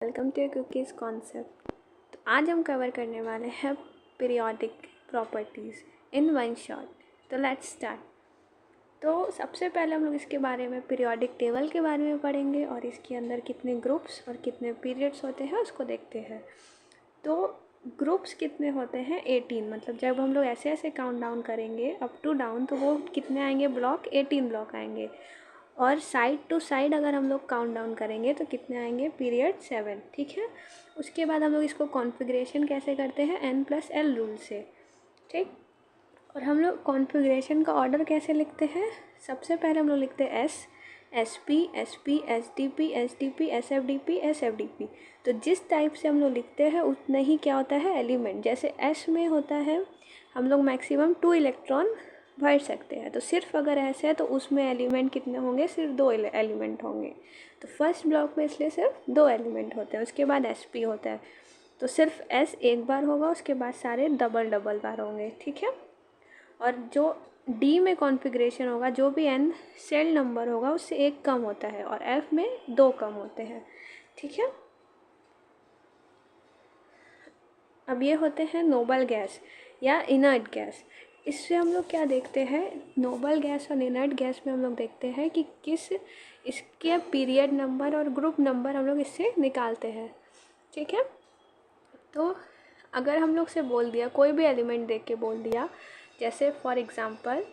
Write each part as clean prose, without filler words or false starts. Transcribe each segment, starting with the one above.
Welcome to cookies concept. तो आज हम कवर करने वाले हैं periodic properties in one shot. तो लेट्स स्टार्ट। तो सबसे पहले हम लोग इसके बारे में पीरियोडिक टेबल के बारे में पढ़ेंगे और इसके अंदर कितने ग्रुप्स और कितने पीरियड्स होते हैं उसको देखते हैं। तो ग्रुप्स कितने होते हैं 18, मतलब जब हम लोग ऐसे ऐसे काउंट डाउन करेंगे अप टू डाउन तो वो कितने आएंगे ब्लॉक 18 ब्लॉक आएंगे। और साइड टू साइड अगर हम लोग काउंट डाउन करेंगे तो कितने आएंगे पीरियड 7। ठीक है। उसके बाद हम लोग इसको कॉन्फ़िगरेशन कैसे करते हैं n+l रूल से। ठीक। और हम लोग कॉन्फ़िगरेशन का ऑर्डर कैसे लिखते हैं। सबसे पहले हम लोग लिखते हैं S, S P, S P, S D P, S D P, S F D P, S F D P. तो जिस टाइप से हम लोग लिखते हैं उतना ही क्या होता है एलिमेंट। जैसे एस में होता है हम लोग मैक्सिमम 2 इलेक्ट्रॉन भर सकते हैं, तो सिर्फ अगर ऐसे है तो उसमें एलिमेंट कितने होंगे, सिर्फ 2 एलिमेंट होंगे। तो फर्स्ट ब्लॉक में इसलिए सिर्फ 2 एलिमेंट होते हैं। उसके बाद एस पी होता है तो सिर्फ एस एक बार होगा, उसके बाद सारे डबल बार होंगे। ठीक है। और जो डी में कॉन्फ़िगरेशन होगा, जो भी एन सेल नंबर होगा उससे एक कम होता है और एफ में 2 कम होते हैं। ठीक है। अब ये होते हैं नोबल गैस या इनर्ट गैस। इससे हम लोग क्या देखते हैं, नोबल गैस और इनर्ट गैस में हम लोग देखते हैं कि किस इसके पीरियड नंबर और ग्रुप नंबर हम लोग इससे निकालते हैं। ठीक है। तो अगर हम लोग से बोल दिया, कोई भी एलिमेंट देख के बोल दिया, जैसे फॉर एग्ज़ाम्पल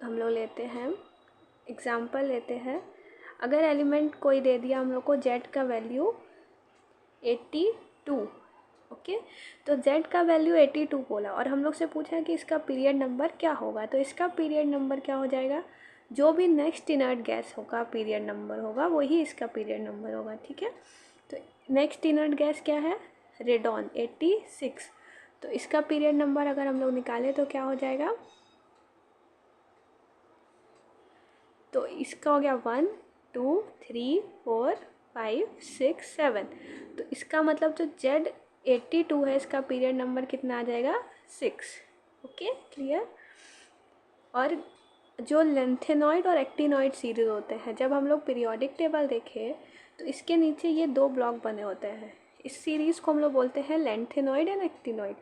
हम लोग लेते हैं अगर एलिमेंट कोई दे दिया हम लोग को जेड का वैल्यू 82। ओके। तो z का वैल्यू 82 बोला और हम लोग से पूछा है कि इसका पीरियड नंबर क्या होगा। तो इसका पीरियड नंबर क्या हो जाएगा, जो भी नेक्स्ट इनर्ट गैस होगा पीरियड नंबर होगा वही इसका पीरियड नंबर होगा। ठीक है। तो नेक्स्ट इनर्ट गैस क्या है, रेडॉन 86। तो इसका पीरियड नंबर अगर हम लोग निकालें तो क्या हो जाएगा, तो इसका हो गया 1 2 3 4 5 6 7। तो इसका मतलब जो जेड 82 है इसका पीरियड नंबर कितना आ जाएगा 6। Okay clear. और जो लेंथेनॉइड और एक्टिनॉइड सीरीज होते हैं, जब हम लोग पीरियोडिक टेबल देखें तो इसके नीचे ये 2 ब्लॉक बने होते हैं। इस सीरीज़ को हम लोग बोलते हैं लेंथेनॉइड एंड एक्टिनॉइड।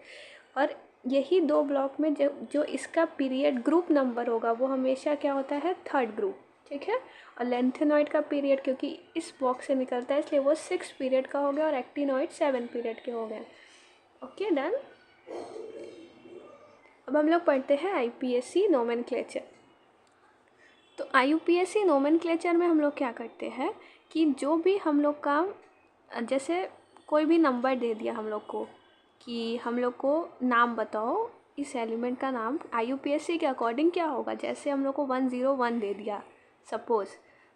और यही 2 ब्लॉक में जो इसका पीरियड ग्रुप नंबर होगा वो हमेशा क्या होता है, थर्ड ग्रुप। ठीक है। और लेंथेनॉइड का पीरियड क्योंकि इस बॉक्स से निकलता है इसलिए वो 6 पीरियड का हो गया और एक्टिनॉइड 7 पीरियड के हो गए। Okay done. अब हम लोग पढ़ते हैं आईपीएससी नोमेनक्लेचर। तो आईपीएससी नोमेनक्लेचर में हम लोग क्या करते हैं कि जो भी हम लोग का, जैसे कोई भी नंबर दे दिया हम लोग को कि हम लोग को नाम बताओ इस एलिमेंट का नाम, आईयूपीएससी के अकॉर्डिंग क्या होगा। जैसे हम लोग को 101 दे दिया सपोज़।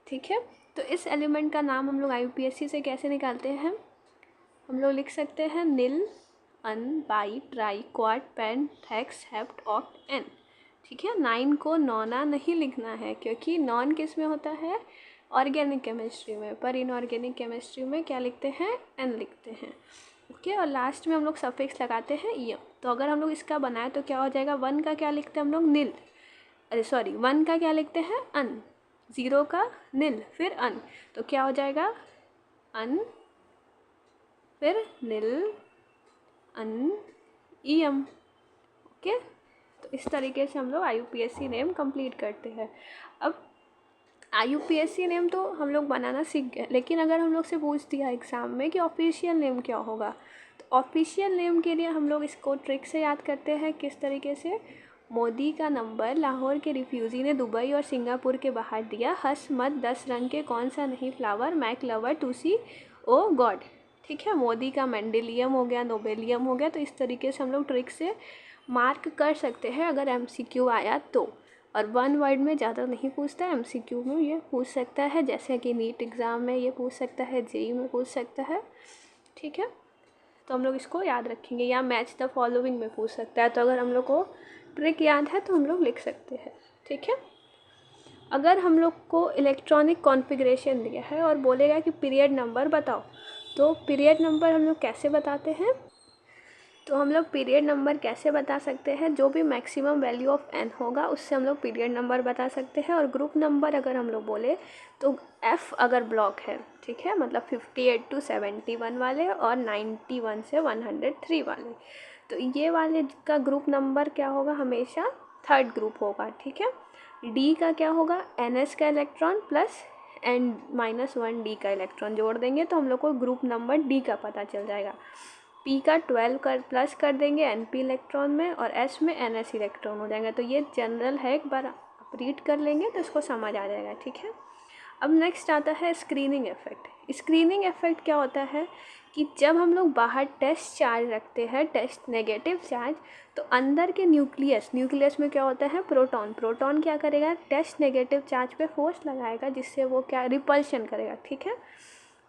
ठीक है। तो इस एलिमेंट का नाम हम लोग आईयूपीएससी से कैसे निकालते हैं, हम लोग लिख सकते हैं nil, un, bi, tri, quad, pent, hex, hept, oct, enn. ठीक है। 9 को नॉना नहीं लिखना है क्योंकि नॉन किस में होता है, ऑर्गेनिक केमिस्ट्री में, पर इनऑर्गेनिक केमिस्ट्री में क्या लिखते हैं, एन लिखते हैं। ओके। और लास्ट में हम लोग सफिक्स लगाते हैं ईएम। तो अगर हम लोग इसका बनाए तो क्या हो जाएगा, 1 का क्या लिखते हैं हम लोग निल, अरे सॉरी 1 का क्या लिखते हैं अन, 0 का निल, फिर अन। तो क्या हो जाएगा अन, फिर निल, अन, ईएम। ओके। तो इस तरीके से हम लोग आईयूपीएससी नेम कंप्लीट करते हैं। अब आईयूपीएससी नेम तो हम लोग बनाना सीख गए, लेकिन अगर हम लोग से पूछ दिया एग्ज़ाम में कि ऑफिशियल नेम क्या होगा, तो ऑफिशियल नेम के लिए हम लोग इसको ट्रिक से याद करते हैं। किस तरीके से, मोदी का नंबर लाहौर के रिफ्यूज़ी ने दुबई और सिंगापुर के बाहर दिया, हंस मत 10 रंग के कौन सा नहीं flower, mac lover to see oh god. ठीक है। मोदी का मेंडेलियम हो गया, नोबेलियम हो गया। तो इस तरीके से हम लोग ट्रिक से मार्क कर सकते हैं अगर एमसीक्यू आया तो। और 1 वर्ड में ज़्यादा नहीं पूछता है, एमसीक्यू में ये पूछ सकता है, जैसे कि नीट एग्ज़ाम में ये पूछ सकता है, जेई में पूछ सकता है। ठीक है। तो हम लोग इसको याद रखेंगे, या मैच द फॉलोइंग में पूछ सकता है। तो अगर हम लोग को ट्रिक याद है तो हम लोग लिख सकते हैं। ठीक है। अगर हम लोग को इलेक्ट्रॉनिक कॉन्फ़िगरेशन दिया है और बोलेगा कि पीरियड नंबर बताओ, तो पीरियड नंबर हम लोग कैसे बताते हैं, तो हम लोग पीरियड नंबर कैसे बता सकते हैं, जो भी मैक्सिमम वैल्यू ऑफ n होगा उससे हम लोग पीरियड नंबर बता सकते हैं। और ग्रुप नंबर अगर हम लोग बोले तो F अगर ब्लॉक है, ठीक है, मतलब 58 to 71 वाले और 91 से 103 वाले, तो ये वाले का ग्रुप नंबर क्या होगा, हमेशा थर्ड ग्रुप होगा, ठीक है। D का क्या होगा, NS का इलेक्ट्रॉन प्लस N-1 D का इलेक्ट्रॉन जोड़ देंगे तो हम लोग को ग्रुप नंबर D का पता चल जाएगा। P का 12 कर प्लस कर देंगे NP इलेक्ट्रॉन में और S में NS इलेक्ट्रॉन हो जाएगा। तो ये जनरल है, एक बार आप रीड कर लेंगे तो इसको समझ आ जाएगा, ठीक है। अब नेक्स्ट आता है स्क्रीनिंग इफेक्ट। स्क्रीनिंग इफेक्ट क्या होता है कि जब हम लोग बाहर टेस्ट चार्ज रखते हैं, टेस्ट नेगेटिव चार्ज, तो अंदर के न्यूक्लियस में क्या होता है, प्रोटॉन क्या करेगा, टेस्ट नेगेटिव चार्ज पे फोर्स लगाएगा जिससे वो क्या रिपल्शन करेगा, ठीक है।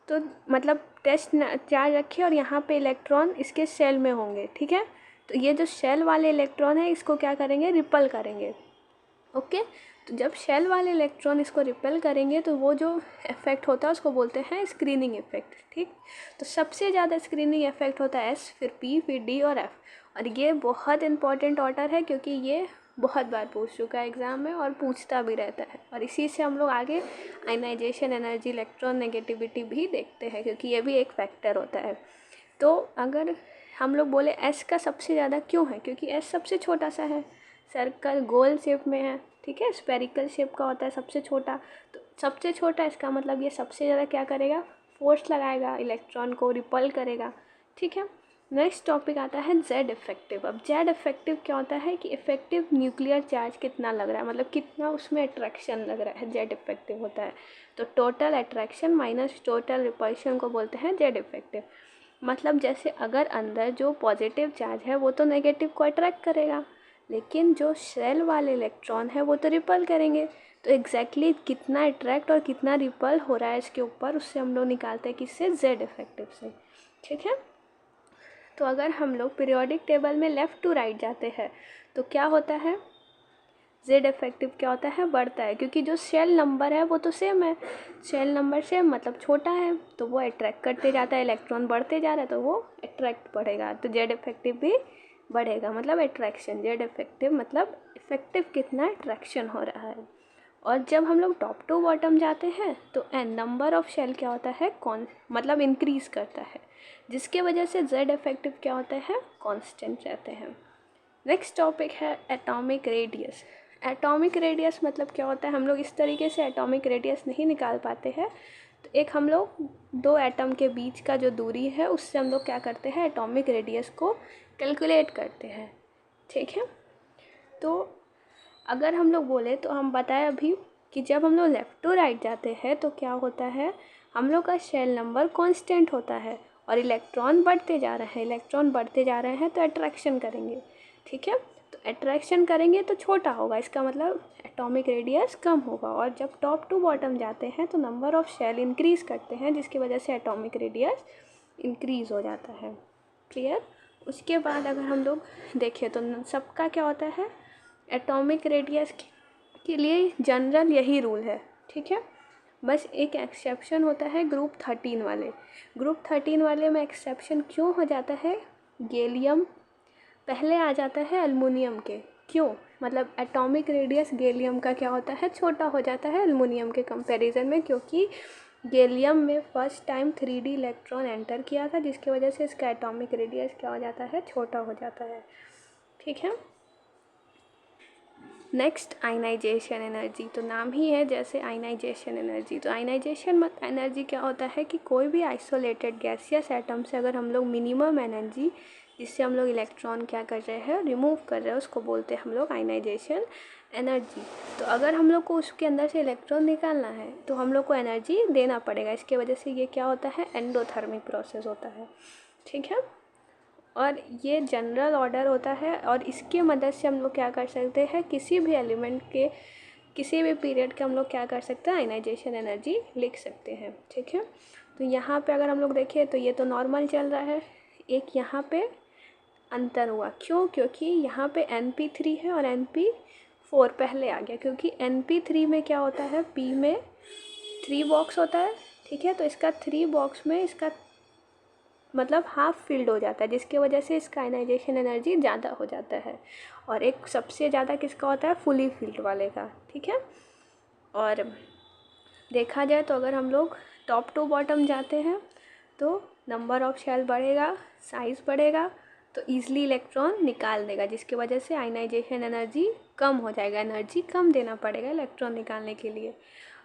तो मतलब टेस्ट चार्ज रखे और यहाँ पे इलेक्ट्रॉन इसके सेल में होंगे, ठीक है। तो ये जो सेल वाले इलेक्ट्रॉन है इसको क्या करेंगे, रिपल करेंगे, ओके। तो जब शेल वाले इलेक्ट्रॉन इसको रिपेल करेंगे तो वो जो इफेक्ट होता है उसको बोलते हैं स्क्रीनिंग इफेक्ट, ठीक। तो सबसे ज़्यादा स्क्रीनिंग इफेक्ट होता है S, फिर P, फिर D और F। और ये बहुत इंपॉर्टेंट ऑर्डर है क्योंकि ये बहुत बार पूछ चुका है एग्ज़ाम में और पूछता भी रहता है। और इसी से हम लोग आगे आयनाइजेशन एनर्जी, इलेक्ट्रॉन नेगेटिविटी भी देखते हैं क्योंकि ये भी एक फैक्टर होता है। तो अगर हम लोग बोले S का सबसे ज़्यादा क्यों है, क्योंकि S सबसे छोटा सा है, सर्कल गोल शेप में है, ठीक है, स्पेरिकल शेप का होता है सबसे छोटा। तो सबसे छोटा इसका मतलब ये सबसे ज़्यादा क्या करेगा, फोर्स लगाएगा, इलेक्ट्रॉन को रिपल करेगा, ठीक है। नेक्स्ट टॉपिक आता है जेड इफेक्टिव। अब जेड इफेक्टिव क्या होता है कि इफेक्टिव न्यूक्लियर चार्ज कितना लग रहा है, मतलब कितना उसमें अट्रैक्शन लग रहा है, जेड इफेक्टिव होता है। तो total attraction minus total repulsion को बोलते हैं जेड इफेक्टिव। मतलब जैसे अगर अंदर जो पॉजिटिव चार्ज है वो तो नेगेटिव को अट्रैक्ट करेगा, लेकिन जो शेल वाले इलेक्ट्रॉन है वो तो रिपल करेंगे। तो एग्जैक्टली कितना अट्रैक्ट और कितना रिपल हो रहा है इसके ऊपर, उससे हम लोग निकालते हैं किससे, जेड इफेक्टिव से, ठीक है। तो अगर हम लोग पीरियोडिक टेबल में लेफ़्ट टू राइट जाते हैं तो क्या होता है, जेड इफेक्टिव क्या होता है, बढ़ता है, क्योंकि जो शेल नंबर है वो तो सेम है, शेल नंबर सेम मतलब छोटा है तो वो अट्रैक्ट करते जाता है, इलेक्ट्रॉन बढ़ते जा रहा है तो वो अट्रैक्ट बढ़ेगा, तो जेड इफेक्टिव भी बढ़ेगा, मतलब अट्रैक्शन। जेड इफेक्टिव मतलब इफेक्टिव कितना अट्रैक्शन हो रहा है। और जब हम लोग टॉप टू बॉटम जाते हैं तो एन नंबर ऑफ शेल क्या होता है, कौन मतलब इंक्रीज़ करता है, जिसके वजह से जेड इफेक्टिव क्या होता है, कांस्टेंट रहते हैं। नेक्स्ट टॉपिक है एटॉमिक रेडियस। एटॉमिक रेडियस मतलब क्या होता है, हम लोग इस तरीके से एटॉमिक रेडियस नहीं निकाल पाते हैं। तो एक हम लोग दो एटम के बीच का जो दूरी है उससे हम लोग क्या करते हैं, एटॉमिक रेडियस को कैलकुलेट करते हैं, ठीक है। तो अगर हम लोग बोले तो हम बताएं अभी कि जब हम लोग लेफ़्ट टू राइट जाते हैं तो क्या होता है, हम लोग का शेल नंबर कांस्टेंट होता है और इलेक्ट्रॉन बढ़ते जा रहे हैं, इलेक्ट्रॉन बढ़ते जा रहे हैं तो अट्रैक्शन करेंगे, ठीक है। तो अट्रैक्शन करेंगे तो छोटा होगा, इसका मतलब एटॉमिक रेडियस कम होगा। और जब टॉप टू बॉटम जाते हैं तो नंबर ऑफ़ शेल इंक्रीज़ करते हैं जिसकी वजह से एटॉमिक रेडियस इंक्रीज़ हो जाता है, क्लियर। उसके बाद अगर हम लोग देखें तो सबका क्या होता है, एटॉमिक रेडियस के लिए जनरल यही रूल है, ठीक है। बस एक एक्सेप्शन होता है ग्रुप 13 वाले। ग्रुप 13 वाले में एक्सेप्शन क्यों हो जाता है, गैलियम पहले आ जाता है एल्युमिनियम के, क्यों, मतलब एटॉमिक रेडियस गैलियम का क्या होता है, छोटा हो जाता है एल्युमिनियम के कंपैरिजन में, क्योंकि गैलियम में first time 3D electron enter किया था जिसकी वजह से इसका एटॉमिक रेडियस क्या हो जाता है, छोटा हो जाता है, ठीक है। नेक्स्ट आयनाइजेशन एनर्जी, तो नाम ही है जैसे आयनाइजेशन एनर्जी। तो आयनाइजेशन एनर्जी क्या होता है कि कोई भी आइसोलेटेड गैसियस एटम से अगर हम लोग मिनिमम एनर्जी जिससे हम लोग इलेक्ट्रॉन क्या कर रहे हैं, रिमूव कर रहे हैं, उसको बोलते हैं हम लोग आयनाइजेशन एनर्जी। तो अगर हम लोग को उसके अंदर से इलेक्ट्रॉन निकालना है तो हम लोग को एनर्जी देना पड़ेगा, इसके वजह से ये क्या होता है, एंडोथर्मिक प्रोसेस होता है, ठीक है। और ये जनरल ऑर्डर होता है और इसके मदद से हम लोग क्या कर सकते हैं, किसी भी एलिमेंट के किसी भी पीरियड के हम लोग क्या कर सकते हैं, आयनाइजेशन एनर्जी लिख सकते हैं, ठीक है। तो यहाँ पे अगर हम लोग देखें तो ये तो नॉर्मल चल रहा है, एक यहाँ पे अंतर हुआ, क्यों, क्योंकि यहाँ पे Np3 है और Np4 पहले आ गया, क्योंकि Np3 में क्या होता है, P में 3 बॉक्स होता है, ठीक है। तो इसका 3 बॉक्स में इसका मतलब हाफ फिल्ड हो जाता है, जिसकी वजह से इसका आयनाइजेशन एनर्जी ज़्यादा हो जाता है। और एक सबसे ज़्यादा किसका होता है, फुली फिल्ड वाले का, ठीक है। और देखा जाए तो अगर हम लोग टॉप टू बॉटम जाते हैं तो नंबर ऑफ शेल बढ़ेगा, साइज़ बढ़ेगा, तो ईज़िली इलेक्ट्रॉन निकाल देगा, जिसकी वजह से आयनाइजेशन एनर्जी कम हो जाएगा, एनर्जी कम देना पड़ेगा इलेक्ट्रॉन निकालने के लिए।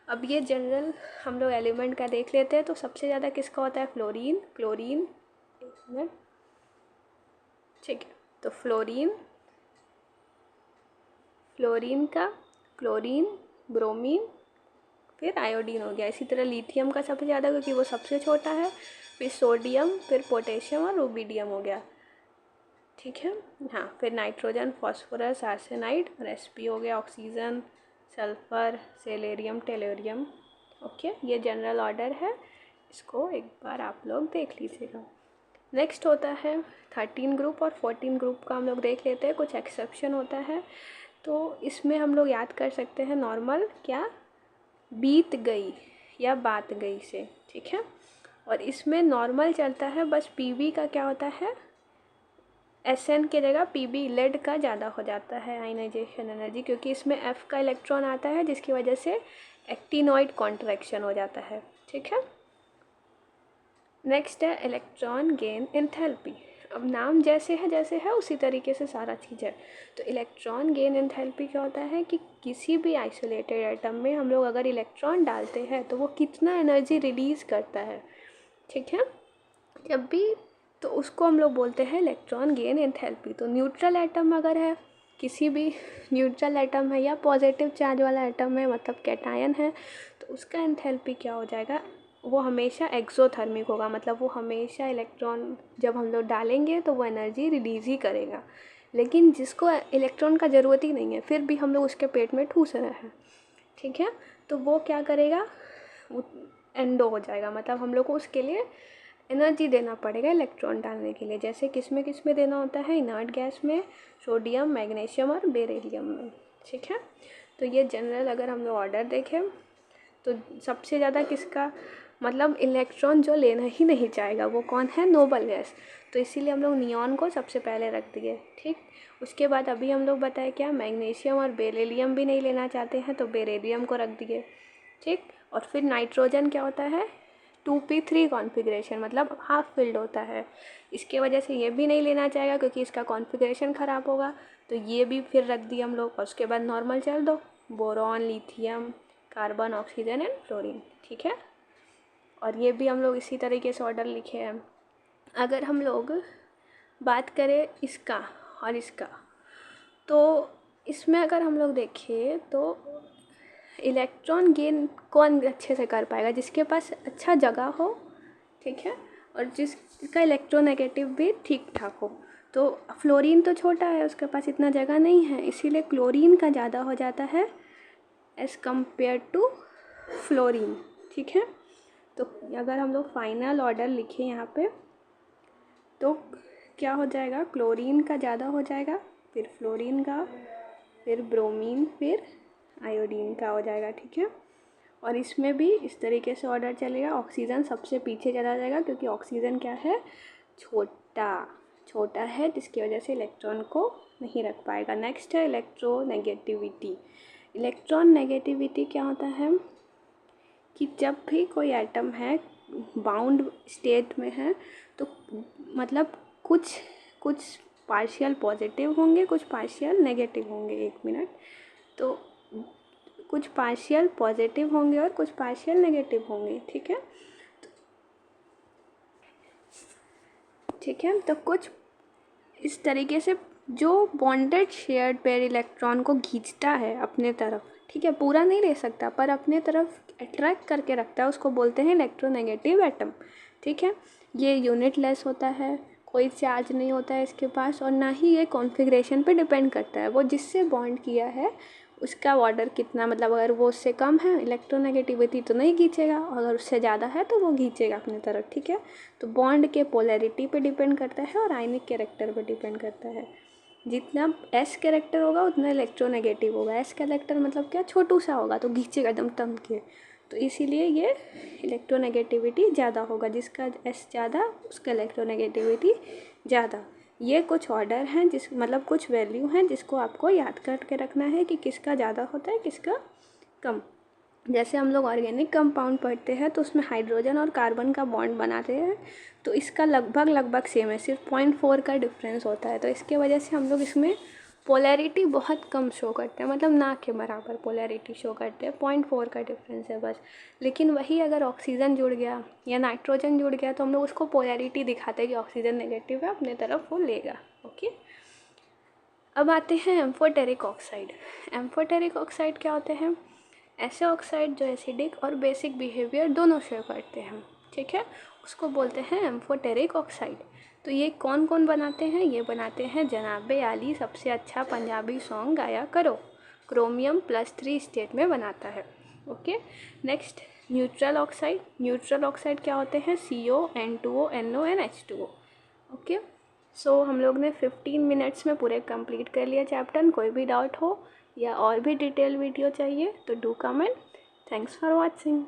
अब ये जनरल हम लोग एलिमेंट का देख लेते हैं। तो सबसे ज़्यादा किसका होता है, फ्लोरीन। क्लोरीन, एक मिनट, ठीक है। तो फ्लोरीन का, क्लोरीन, ब्रोमीन, फिर आयोडीन हो गया। इसी तरह लिथियम का सबसे ज़्यादा, क्योंकि वो सबसे छोटा है, फिर सोडियम, फिर पोटेशियम और रूबिडियम हो गया, ठीक है। हाँ, फिर नाइट्रोजन, फॉस्फोरस, आर्सेनाइड और sp हो गया, ऑक्सीजन, सल्फर, सेलेरियम, टेलोरियम। ओके, ये जनरल ऑर्डर है, इसको एक बार आप लोग देख लीजिएगा। नेक्स्ट होता है 13 ग्रुप और 14 ग्रुप का हम लोग देख लेते हैं। कुछ एक्सेप्शन होता है, तो इसमें हम लोग याद कर सकते हैं नॉर्मल क्या, बीत गई या बात गई से, ठीक है। और इसमें नॉर्मल चलता है, बस पीबी का क्या होता है, एसएन की जगह पीबी लेड का ज़्यादा हो जाता है आयनाइजेशन एनर्जी, क्योंकि इसमें एफ का इलेक्ट्रॉन आता है, जिसकी वजह से एक्टिनॉइड कॉन्ट्रैक्शन हो जाता है, ठीक है। नेक्स्ट है इलेक्ट्रॉन गेन एंथैल्पी। अब नाम जैसे है उसी तरीके से सारा चीज़ है। तो इलेक्ट्रॉन गेन एंथैल्पी क्या होता है कि किसी भी आइसोलेटेड एटम में हम लोग अगर इलेक्ट्रॉन डालते हैं तो वो कितना एनर्जी रिलीज़ करता है, ठीक है, जब भी, तो उसको हम लोग बोलते हैं इलेक्ट्रॉन गेन एंथैल्पी। तो न्यूट्रल एटम अगर है, किसी भी न्यूट्रल एटम है या पॉजिटिव चार्ज वाला एटम है, मतलब कैटायन है, तो उसका एंथैल्पी क्या हो जाएगा, वो हमेशा एक्सोथर्मिक होगा, मतलब वो हमेशा इलेक्ट्रॉन जब हम लोग डालेंगे तो वो एनर्जी रिलीज़ ही करेगा। लेकिन जिसको इलेक्ट्रॉन का ज़रूरत ही नहीं है, फिर भी हम लोग उसके पेट में ठूस रहे हैं, ठीक है, तो वो क्या करेगा, वो एंडो हो जाएगा, मतलब हम लोग को उसके लिए एनर्जी देना पड़ेगा इलेक्ट्रॉन डालने के लिए। जैसे किस में देना होता है, इनर्ट गैस में, सोडियम, मैग्नीशियम और बेरिलियम में, ठीक है। तो ये जनरल अगर हम लोग ऑर्डर देखें तो सबसे ज़्यादा किसका, मतलब इलेक्ट्रॉन जो लेना ही नहीं चाहेगा वो कौन है, नोबल गैस। तो इसीलिए हम लोग नियॉन को सबसे पहले रख दिए, ठीक। उसके बाद अभी हम लोग बताए क्या, मैग्नीशियम और बेरिलियम भी नहीं लेना चाहते हैं तो बेरिलियम को रख दिए, ठीक। और फिर नाइट्रोजन क्या होता है, 2p3 कॉन्फ़िगरेशन, मतलब हाफ फिल्ड होता है, इसके वजह से ये भी नहीं लेना चाहेगा क्योंकि इसका कॉन्फ़िगरेशन ख़राब होगा, तो ये भी फिर रख दिए हम लोग। और उसके बाद नॉर्मल चल दो, boron, lithium, carbon, oxygen and fluorine, ठीक है। और ये भी हम लोग इसी तरीके से ऑर्डर लिखे हैं। अगर हम लोग बात करें इसका और इसका, तो इसमें अगर हम लोग देखें तो इलेक्ट्रॉन गेन कौन अच्छे से कर पाएगा, जिसके पास अच्छा जगह हो, ठीक है, और जिसका इलेक्ट्रोनेगेटिव भी ठीक ठाक हो। तो फ्लोरीन तो छोटा है, उसके पास इतना जगह नहीं है, इसीलिए क्लोरीन का ज़्यादा हो जाता है एज़ कम्पेयर टू फ्लोरीन, ठीक है। तो अगर हम लोग फाइनल ऑर्डर लिखें यहाँ पे तो क्या हो जाएगा, क्लोरीन का ज़्यादा हो जाएगा, फिर फ्लोरीन का, फिर ब्रोमीन, फिर आयोडीन का हो जाएगा, ठीक है। और इसमें भी इस तरीके से ऑर्डर चलेगा। ऑक्सीजन सबसे पीछे चला जाएगा क्योंकि ऑक्सीजन क्या है, छोटा है, जिसकी वजह से इलेक्ट्रॉन को नहीं रख पाएगा। नेक्स्ट है इलेक्ट्रोनेगेटिविटी। इलेक्ट्रॉन क्या होता है कि जब भी कोई एटम है बाउंड स्टेट में है तो मतलब कुछ पार्शियल पॉजिटिव होंगे, कुछ पार्शियल नेगेटिव होंगे, एक मिनट, तो कुछ पार्शियल पॉजिटिव होंगे और कुछ पार्शियल नेगेटिव होंगे, ठीक है, ठीक है। तो कुछ इस तरीके से जो बॉन्डेड शेयर्ड पेयर इलेक्ट्रॉन को खींचता है अपने तरफ, ठीक है, पूरा नहीं ले सकता पर अपने तरफ अट्रैक्ट करके रखता है, उसको बोलते हैं इलेक्ट्रोनेगेटिव एटम, ठीक है। ये यूनिटलेस होता है, कोई चार्ज नहीं होता है इसके पास, और ना ही ये कॉन्फ़िगरेशन पे डिपेंड करता है, वो जिससे बॉन्ड किया है उसका ऑर्डर कितना, मतलब अगर वो उससे कम है इलेक्ट्रोनेगेटिविटी तो नहीं खींचेगा, अगर उससे ज़्यादा है तो वो खींचेगा अपनी तरफ, ठीक है। तो बॉन्ड के पोलैरिटी पे डिपेंड करता है और आयनिक कैरेक्टर पे डिपेंड करता है। जितना एस कैरेक्टर होगा उतना इलेक्ट्रोनेगेटिव होगा। एस कैरेक्टर मतलब क्या, छोटू सा होगा तो खींचेगा एकदम तम के, तो इसीलिए ये इलेक्ट्रोनेगेटिविटी ज़्यादा होगा, जिसका S ज़्यादा उसका इलेक्ट्रोनेगेटिविटी ज़्यादा। ये कुछ ऑर्डर हैं मतलब कुछ वैल्यू हैं जिसको आपको याद करके रखना है कि किसका ज़्यादा होता है किसका कम। जैसे हम लोग ऑर्गेनिक कंपाउंड पढ़ते हैं तो उसमें हाइड्रोजन और कार्बन का बॉन्ड बनाते हैं, तो इसका लगभग सेम है, सिर्फ 0.4 का डिफरेंस होता है। तो इसके वजह से हम लोग इसमें पोलैरिटी बहुत कम शो करते हैं, मतलब ना के बराबर पोलैरिटी शो करते हैं, 0.4 का डिफरेंस है बस। लेकिन वही अगर ऑक्सीजन जुड़ गया या नाइट्रोजन जुड़ गया तो हम लोग उसको पोलैरिटी दिखाते हैं कि ऑक्सीजन नेगेटिव है, अपने तरफ वो लेगा। ओके, अब आते हैं एम्फोटेरिक ऑक्साइड। एम्फोटेरिक ऑक्साइड क्या होते हैं? ऐसे ऑक्साइड जो एसिडिक और बेसिक बिहेवियर दोनों शो करते हैं, ठीक है, उसको बोलते हैं एम्फोटेरिक ऑक्साइड। तो ये कौन कौन बनाते हैं? ये बनाते हैं जनाबे आली सबसे अच्छा पंजाबी सॉन्ग गाया करो, क्रोमियम +3 स्टेट में बनाता है। Okay, next neutral oxide. Neutral oxide क्या होते हैं? CO, N2O, NO and H2O। Okay, so हम लोग ने 15 मिनट्स में पूरे कंप्लीट कर लिया चैप्टर। कोई भी डाउट हो या और भी डिटेल वीडियो चाहिए तो do comment. Thanks for watching.